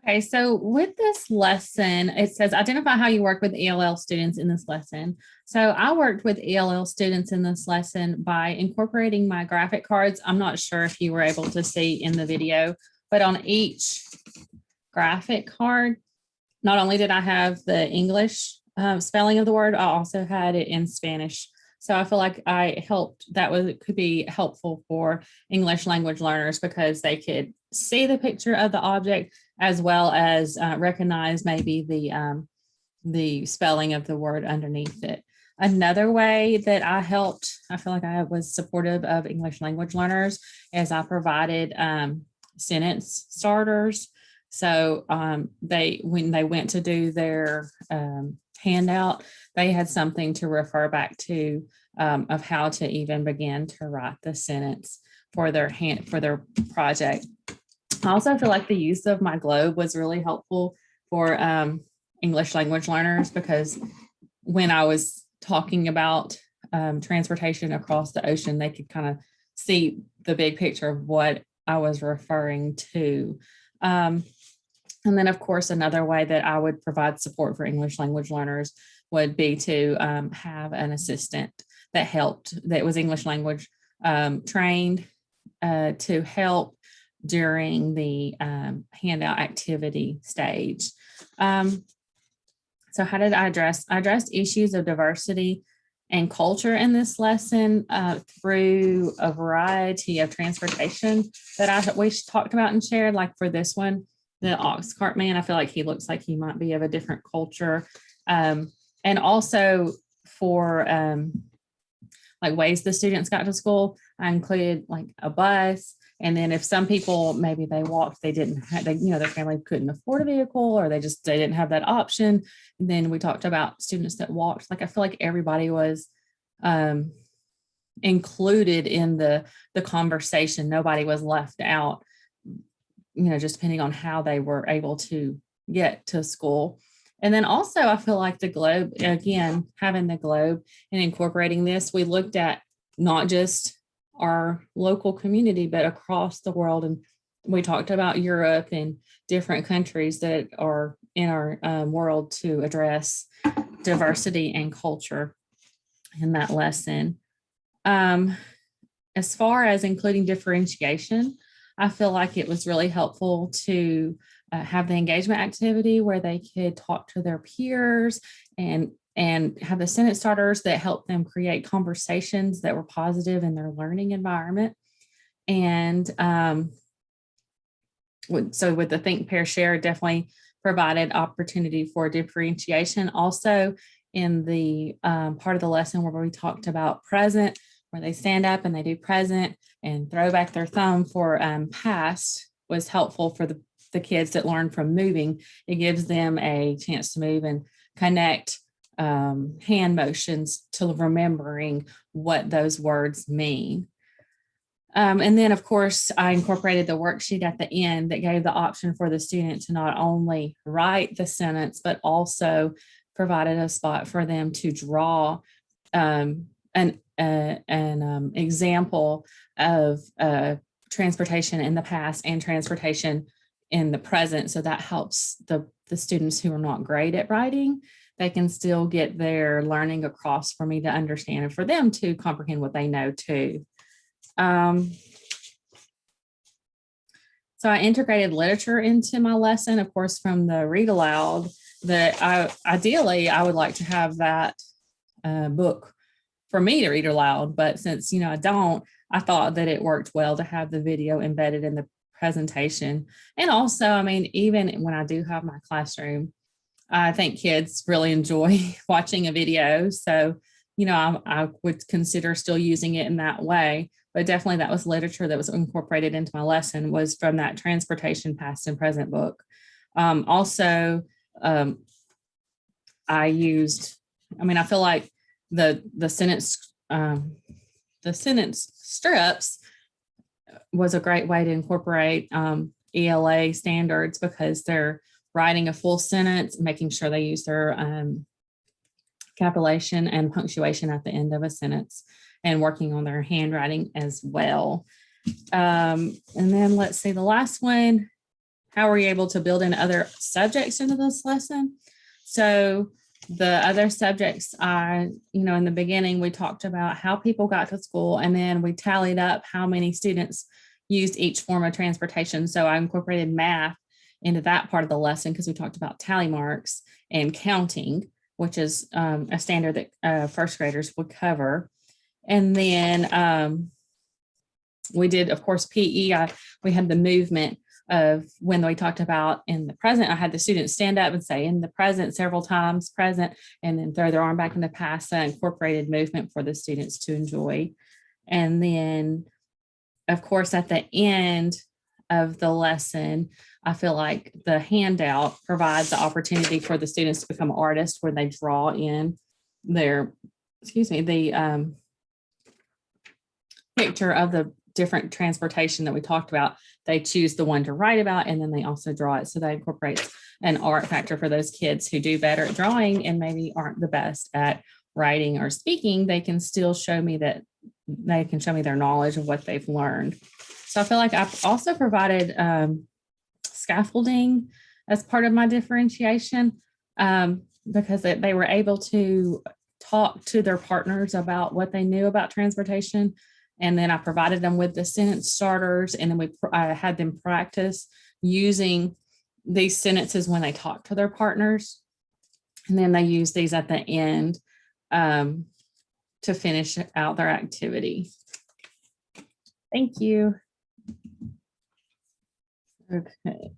Okay, so with this lesson, it says identify how you work with ELL students in this lesson. So I worked with ELL students in this lesson by incorporating my graphic cards. I'm not sure if you were able to see in the video, but on each graphic card, not only did I have the English spelling of the word, I also had it in Spanish. So I feel like I helped, could be helpful for English language learners because they could see the picture of the object as well as recognize maybe the spelling of the word underneath it. Another way that I helped, I feel like I was supportive of English language learners, is I provided sentence starters. So when they went to do their handout, they had something to refer back to of how to even begin to write the sentence for their project. I also feel like the use of my globe was really helpful for English language learners because when I was talking about transportation across the ocean, they could kind of see the big picture of what I was referring to. And then, of course, another way that I would provide support for English language learners would be to have an assistant that was English language trained to help during the handout activity stage. So how did I address? I addressed issues of diversity and culture in this lesson through a variety of transportation that we talked about and shared. Like for this one, the ox cart man, I feel like he looks like he might be of a different culture. And also for like ways the students got to school, I included like a bus. And then if some people, maybe they walked, they didn't have, their family couldn't afford a vehicle or they didn't have that option. And then we talked about students that walked. Like I feel like everybody was included in the conversation. Nobody was left out, just depending on how they were able to get to school. And then also I feel like the globe, again, having the globe and incorporating this, we looked at not just our local community, but across the world. And we talked about Europe and different countries that are in our world to address diversity and culture in that lesson. As far as including differentiation, I feel like it was really helpful to have the engagement activity where they could talk to their peers and have the sentence starters that help them create conversations that were positive in their learning environment. And so with the Think, Pair, Share, definitely provided opportunity for differentiation. Also in the part of the lesson where we talked about present, where they stand up and they do present and throw back their thumb for past, was helpful for the kids that learn from moving. It gives them a chance to move and connect hand motions to remembering what those words mean. And then, of course, I incorporated the worksheet at the end that gave the option for the student to not only write the sentence, but also provided a spot for them to draw an example of transportation in the past and transportation in the present. So that helps the students who are not great at writing. They can still get their learning across for me to understand and for them to comprehend what they know too. So I integrated literature into my lesson, of course, from the read aloud. That ideally I would like to have that book for me to read aloud, but since I don't, I thought that it worked well to have the video embedded in the presentation. And also, I mean, even when I do have my classroom, I think kids really enjoy watching a video. So, I would consider still using it in that way. But definitely that was literature that was incorporated into my lesson, was from that transportation past and present book. Also, I feel like the sentence strips was a great way to incorporate ELA standards because they're writing a full sentence, making sure they use their capitalization and punctuation at the end of a sentence, and working on their handwriting as well. And then let's see, the last one how were you able to build in other subjects into this lesson? So the other subjects, in the beginning, we talked about how people got to school, and then we tallied up how many students used each form of transportation. So I incorporated math into that part of the lesson because we talked about tally marks and counting, which is a standard that first graders would cover. And then we did, of course, PE. We had the movement of when we talked about in the present, I had the students stand up and say in the present several times, present, and then throw their arm back in the past, incorporated movement for the students to enjoy. And then, of course, at the end of the lesson, I feel like the handout provides the opportunity for the students to become artists where they draw in their, the picture of the different transportation that we talked about. They choose the one to write about, and then they also draw it. So that incorporates an art factor for those kids who do better at drawing and maybe aren't the best at writing or speaking. They can still show me that they can show me their knowledge of what they've learned. So I feel like I've also provided scaffolding as part of my differentiation because they were able to talk to their partners about what they knew about transportation. And then I provided them with the sentence starters, and then I had them practice using these sentences when they talk to their partners. And then they use these at the end to finish out their activity. Thank you. Okay.